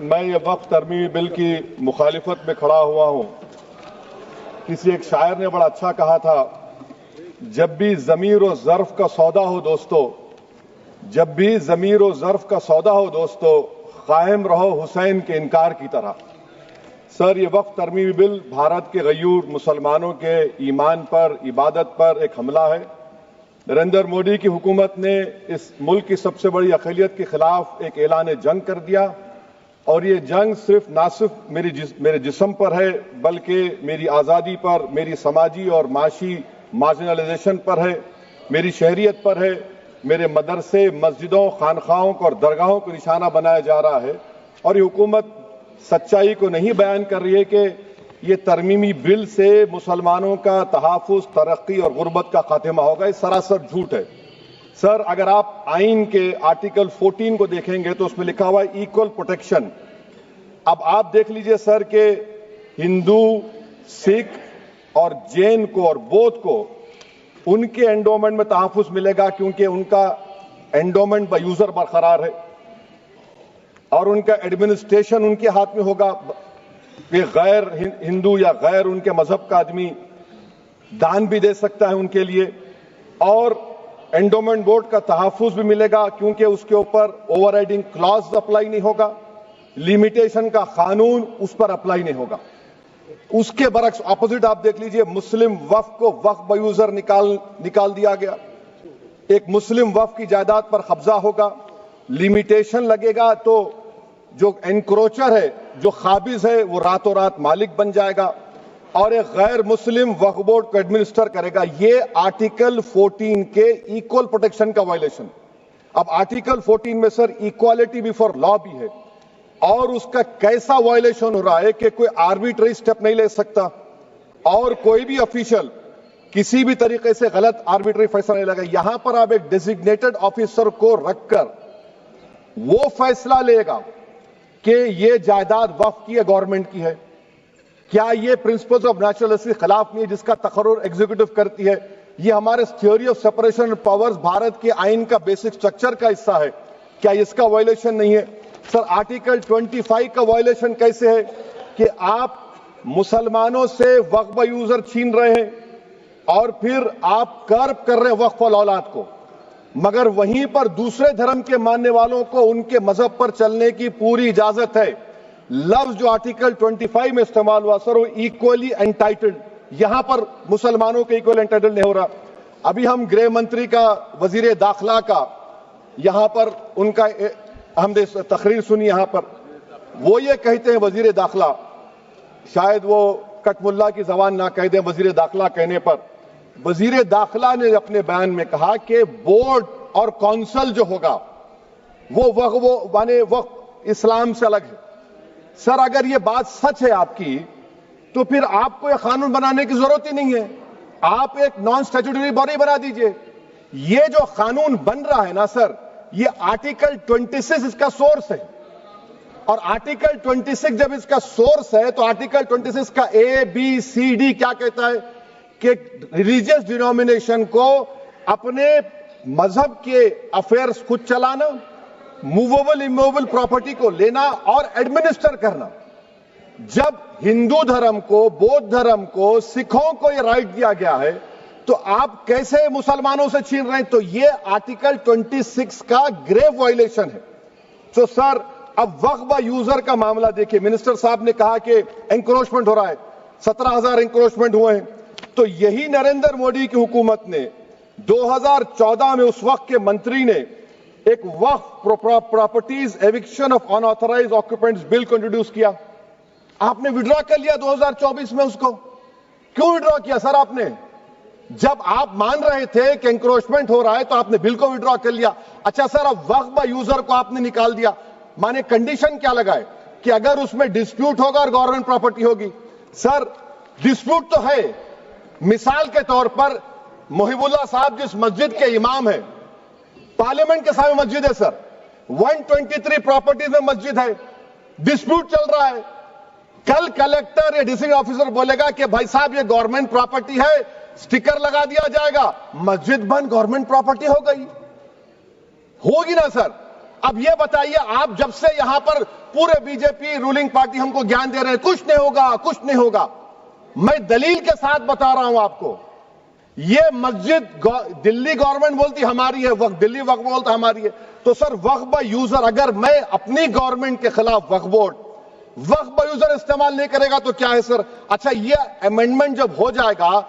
میں یہ وقف ترمیمی بل کی مخالفت میں کھڑا ہوا ہوں. کسی ایک شاعر نے بڑا اچھا کہا تھا، جب بھی ضمیر و ظرف کا سودا ہو دوستو، جب بھی ضمیر و ظرف کا سودا ہو دوستو، قائم رہو حسین کے انکار کی طرح. سر، یہ وقف ترمیمی بل بھارت کے غیور مسلمانوں کے ایمان پر، عبادت پر ایک حملہ ہے. نریندر مودی کی حکومت نے اس ملک کی سب سے بڑی اقلیت کے خلاف ایک اعلان جنگ کر دیا، اور یہ جنگ نہ صرف میرے جسم پر ہے بلکہ میری آزادی پر، میری سماجی اور معاشی مارجنلائزیشن پر ہے، میری شہریت پر ہے. میرے مدرسے، مسجدوں، خانقاہوں کو اور درگاہوں کو نشانہ بنایا جا رہا ہے. اور یہ حکومت سچائی کو نہیں بیان کر رہی ہے کہ یہ ترمیمی بل سے مسلمانوں کا تحفظ، ترقی اور غربت کا خاتمہ ہوگا. یہ سراسر جھوٹ ہے. سر، اگر آپ آئین کے آرٹیکل 14 کو دیکھیں گے تو اس میں لکھا ہوا ہے ایکول پروٹیکشن. اب آپ دیکھ لیجئے سر کہ ہندو، سکھ اور جین کو اور بودھ کو ان کے انڈومنٹ میں تحفظ ملے گا، کیونکہ ان کا انڈومنٹ با یوزر برقرار ہے اور ان کا ایڈمنسٹریشن ان کے ہاتھ میں ہوگا. کہ غیر ہندو یا غیر ان کے مذہب کا آدمی دان بھی دے سکتا ہے ان کے لیے، اور انڈومنٹ بورڈ کا تحفظ بھی ملے گا کیونکہ اس کے اوپر اوور رائڈنگ کلاز اپلائی نہیں ہوگا، لیمیٹیشن کا قانون اس پر اپلائی نہیں ہوگا. اس کے برعکس اپوزٹ آپ دیکھ لیجئے، مسلم وقف کو وقف با یوزر نکال دیا گیا. ایک مسلم وقف کی جائیداد پر قبضہ ہوگا، لیمیٹیشن لگے گا تو جو انکروچر ہے، جو قابض ہے، وہ راتوں رات مالک بن جائے گا اور ایک غیر مسلم وقف بورڈ کو ایڈمنسٹر کرے گا. یہ آرٹیکل 14 کے ایکول پروٹیکشن کا وائلیشن. اب آرٹیکل 14 میں سر ایکوالٹی بیفور لا بھی ہے، اور اس کا کیسا وائلیشن ہو رہا ہے کہ کوئی آربیٹری سٹیپ نہیں لے سکتا اور کوئی بھی افیشل کسی بھی طریقے سے غلط آربیٹری فیصلہ نہیں لگا. یہاں پر آپ ایک ڈیزگنیٹڈ آفیسر کو رکھ کر وہ فیصلہ لے گا کہ یہ جائیداد وقف کی ہے، گورنمنٹ کی ہے. کیا یہ پرنسپلز آف نیچرل ہسٹری خلاف نہیں ہے جس کا تقرر ایگزیکٹو کرتی ہے؟ یہ ہمارے theory of separation of powers Bharat کے آئین کا بیسک سٹرکچر کا حصہ ہے. کیا اس کا وائلیشن نہیں ہے؟ سر، آرٹیکل 25 کا وائلیشن کیسے ہے کہ آپ مسلمانوں سے وقف با یوزر چھین رہے ہیں اور پھر آپ کرب کر رہے ہیں وقف الاولاد کو، مگر وہیں پر دوسرے دھرم کے ماننے والوں کو ان کے مذہب پر چلنے کی پوری اجازت ہے. لفظ جو آرٹیکل 25 میں استعمال ہوا سر وہ ایکولی انٹائٹلڈ، یہاں پر مسلمانوں کے ایکولی انٹائٹلڈ نہیں ہو رہا. ابھی ہم گرہ منتری کا، وزیر داخلہ کا یہاں پر ان کا ہم نے تقریر سنی. یہاں پر وہ یہ کہتے ہیں، وزیر داخلہ، شاید وہ کٹ ملا کی زبان نہ کہہ دیں وزیر داخلہ کہنے پر، وزیر داخلہ نے اپنے بیان میں کہا کہ بورڈ اور کونسل جو ہوگا وہ وقف اسلام سے الگ ہے. سر، اگر یہ بات سچ ہے آپ کی تو پھر آپ کو یہ قانون بنانے کی ضرورت ہی نہیں ہے. آپ ایک نان اسٹیچوٹری باڈی بنا دیجئے. یہ جو قانون بن رہا ہے نا سر، یہ آرٹیکل 26 اس کا سورس ہے، اور آرٹیکل 26 جب اس کا سورس ہے تو آرٹیکل 26 کا ABCD کیا کہتا ہے کہ ریلیجیس ڈینومینیشن کو اپنے مذہب کے افیئرز خود چلانا، موویبل اموویبل پراپرٹی کو لینا اور ایڈمنسٹر کرنا. جب ہندو دھرم کو، بودھ دھرم کو، سکھوں کو یہ رائٹ دیا گیا ہے تو آپ کیسے مسلمانوں سے چھین رہے ہیں؟ تو یہ آرٹیکل 26 کا گریو وائلیشن ہے. تو سر، اب وقف با یوزر کا معاملہ دیکھیں. منسٹر صاحب نے کہا کہ انکروچمنٹ ہو رہا ہے، 17,000 انکروچمنٹ ہوئے ہیں. تو یہی نریندر مودی کی حکومت نے 2014 میں اس وقت کے منتری نے ایک وقف properties eviction of unauthorized occupants bill کو انٹروڈیوس کیا. آپ نے وڈرا کر لیا 2024 میں. اس کو کیوں وڈرا کیا سر آپ نے؟ جب آپ مان رہے تھے کہ انکروچمنٹ ہو رہا ہے تو آپ نے بل کو وڈرا کر لیا. اچھا سر، اب وقف با یوزر کو آپ نے نکال دیا. مانے کنڈیشن کیا لگائے کہ اگر اس میں ڈسپیوٹ ہوگا اور گورنمنٹ پراپرٹی ہوگی. سر، ڈسپیوٹ تو ہے. مثال کے طور پر محب اللہ صاحب جس مسجد کے امام ہیں، پارلیمنٹ کے سامنے مسجد ہے سر، 123 پراپرٹیز میں مسجد ہے، ڈسپیوٹ چل رہا ہے. کل کلیکٹر یا ڈسٹرکٹ آفیسر بولے گا کہ بھائی صاحب یہ گورنمنٹ پراپرٹی ہے، سٹیکر لگا دیا جائے گا، مسجد بند، گورنمنٹ پراپرٹی ہو گئی. ہوگی نا سر؟ اب یہ بتائیے, آپ جب سے یہاں پر پورے بی جے پی رولنگ پارٹی ہم کو گیان دے رہے ہیں کچھ نہیں ہوگا, کچھ نہیں ہوگا. میں دلیل کے ساتھ بتا رہا ہوں آپ کو, یہ مسجد دلی گورنمنٹ بولتی ہماری ہے, وقف دلی وقف بولتا ہماری ہے. تو سر وقف با یوزر, اگر میں اپنی گورنمنٹ کے خلاف وقف بورڈ وقف با یوزر استعمال نہیں کرے گا تو کیا ہے سر؟ اچھا یہ امینڈمنٹ جب ہو جائے گا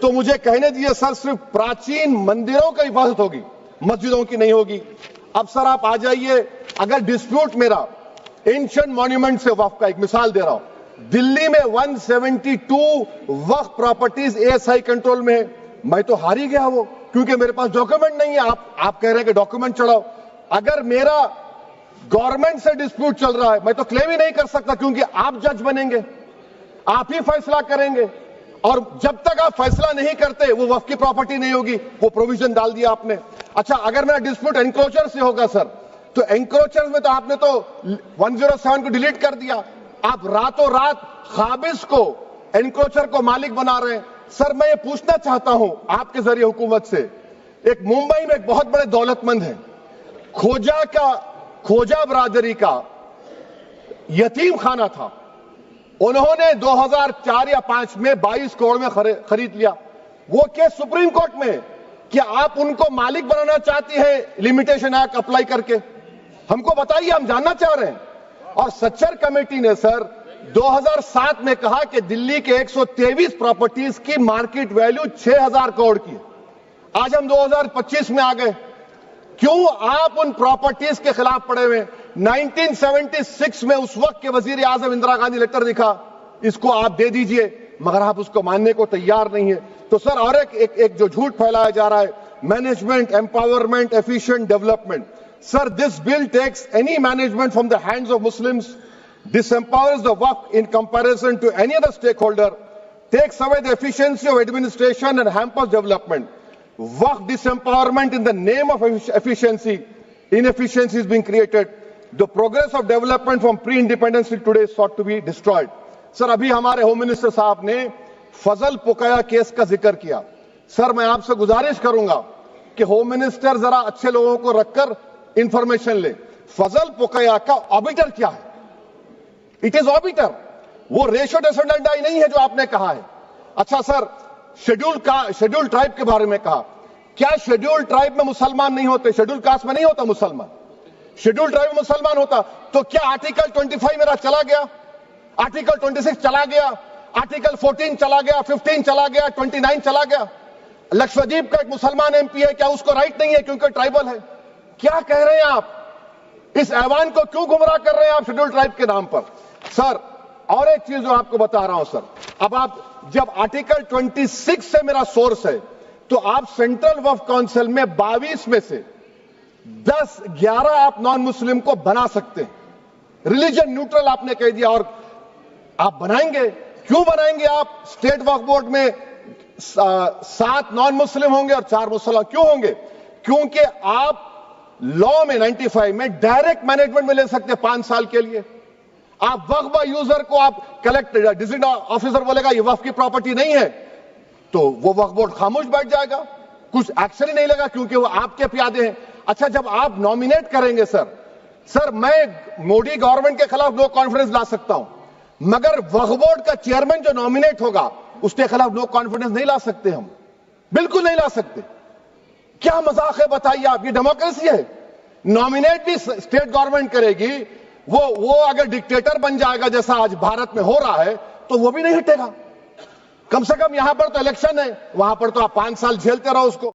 تو مجھے کہنے دیجیے سر, صرف پراچین مندروں کی حفاظت ہوگی, مسجدوں کی نہیں ہوگی. اب سر آپ آ جائیے, اگر ڈسپیوٹ میرا اینشنٹ مانیومنٹ سے وقف کا, ایک مثال دے رہا ہوں, دلی میں 172 وقف پراپرٹیز ASI کنٹرول میں ہے. میں تو ہار ہی گیا وہ, کیونکہ میرے پاس ڈاکیومنٹ نہیں ہے. آپ کہہ رہے ہیں کہ ڈاکیومنٹ چڑھاؤ. اگر میرا گورنمنٹ سے ڈسپیوٹ چل رہا ہے میں تو کلیم ہی نہیں کر سکتا, کیونکہ آپ جج بنیں گے, آپ ہی فیصلہ کریں گے, اور جب تک آپ فیصلہ نہیں کرتے وہ وقف کی پراپرٹی نہیں ہوگی. وہ پروویژن ڈال دیا آپ نے. اچھا اگر میرا ڈسپیوٹ انکروچر سے ہوگا سر, تو انکروچر میں تو آپ نے تو 107 کو ڈیلیٹ کر دیا. آپ راتوں رات قابض کو انکروچر کو مالک بنا رہے ہیں. سر میں یہ پوچھنا چاہتا ہوں آپ کے ذریعے حکومت سے, ایک ممبئی میں ایک بہت بڑے دولت مند ہیں, کھوجا برادری کا یتیم خانہ تھا, انہوں نے 2004 یا 2005 میں 22 کروڑ میں خرید لیا. وہ کیس سپریم کورٹ میں, کیا آپ ان کو مالک بنانا چاہتی ہیں لمیٹیشن ایکٹ اپلائی کر کے؟ ہم کو بتائیے, ہم جاننا چاہ رہے ہیں. اور سچر کمیٹی نے سر 2007 میں کہا کہ دلی کے 123 پراپرٹیز کی مارکیٹ ویلیو 6000 کروڑ کی. آج ہم 2025 میں آ گئے, کیوں آپ ان پراپرٹیز کے خلاف پڑے ہوئے؟ 1976 میں اس وقت کے وزیر اعظم اندرا گاندھی لیٹر لکھا, اس کو آپ دے دیجئے, مگر آپ اس کو ماننے کو تیار نہیں ہے. تو سر اور ایک جو جھوٹ پھیلایا جا رہا ہے, management, empowerment, efficient development. Sir, this bill takes any management from the hands of Muslims, disempowers the Waqf in comparison to any other stakeholder, takes away the efficiency of administration and hampers development. Waqf disempowerment in the name of efficiency, inefficiency is being created. The progress of development from pre-independence till today is sought to be destroyed. Sir, ابھی ہمارے home minister صاحب نے فضل پوکیا case کا ذکر کیا. سر میں آپ سے گزارش کروں گا کہ ہوم منسٹر ذرا اچھے لوگوں کو رکھ کر انفارمیشن لے. فضل پوکیا کا آبیٹر کیا ہے؟ اٹ از آبیٹر, وہ ریشو ڈیسنڈنٹائی نہیں ہے جو آپ نے کہا ہے. اچھا سر, شیڈول ٹرائب کے بارے میں کہا, کیا شیڈول ٹرائب میں مسلمان نہیں ہوتے؟ شیڈول کاسٹ میں نہیں ہوتا مسلمان, شیڈول ٹرائب میں مسلمان ہوتا. تو کیا آرٹیکل 25 میرا چلا گیا, آرٹیکل 26 چلا گیا, آرٹیکل 14 چلا گیا, 15 چلا گیا, 29 چلا گیا؟ لکشدیپ کا ایک مسلمان ایم پی ہے, کیا اس کو رائٹ نہیں ہے کیونکہ ٹرائبل ہے؟ کیا کہہ رہے ہیں آپ؟ اس ایوان کو کیوں گمراہ کر رہے ہیں آپ شیڈول ٹرائب کے نام پر؟ سر اور ایک چیز جو آپ کو بتا رہا ہوں سر, اب آپ جب آرٹیکل 26 سے میرا سورس ہے تو آپ سینٹرل وقف کونسل میں 22 میں سے 11 آپ نان مسلم کو بنا سکتے ہیں. ریلیجن نیوٹرل آپ نے کہہ دیا, اور آپ بنائیں گے. کیوں بنائیں گے آپ؟ اسٹیٹ وقف بورڈ میں 7 نان مسلم ہوں گے اور 4 مسلمان. کیوں ہوں گے؟ کیونکہ آپ لا میں 95 میں ڈائریکٹ مینجمنٹ میں لے سکتے 5 سال کے لیے. آپ وقف با یوزر کو آپ ڈسٹرکٹ آفیسر بولے گا یہ وقف کی پراپرٹی نہیں ہے, تو وہ وقف بورڈ خاموش بیٹھ جائے گا, کچھ ایکشن ہی نہیں لگا, کیونکہ وہ آپ کے پیادے ہیں. اچھا جب آپ نامینیٹ کریں گے سر میں مودی گورنمنٹ کے خلاف نو کانفیڈنس لا سکتا ہوں, مگر وقف بورڈ کا چیئرمین جو نامینیٹ ہوگا اس کے خلاف نو کانفیڈنس نہیں لا سکتے, ہم بالکل نہیں لا سکتے. کیا مذاق ہے بتائیے آپ؟ یہ ڈیموکریسی ہے. نامینیٹ بھی اسٹیٹ گورنمنٹ کرے گی, وہ اگر ڈکٹیٹر بن جائے گا جیسا آج بھارت میں ہو رہا ہے تو وہ بھی نہیں ہٹے گا. کم سے کم یہاں پر تو الیکشن ہے, وہاں پر تو آپ 5 سال جھیلتے رہو اس کو.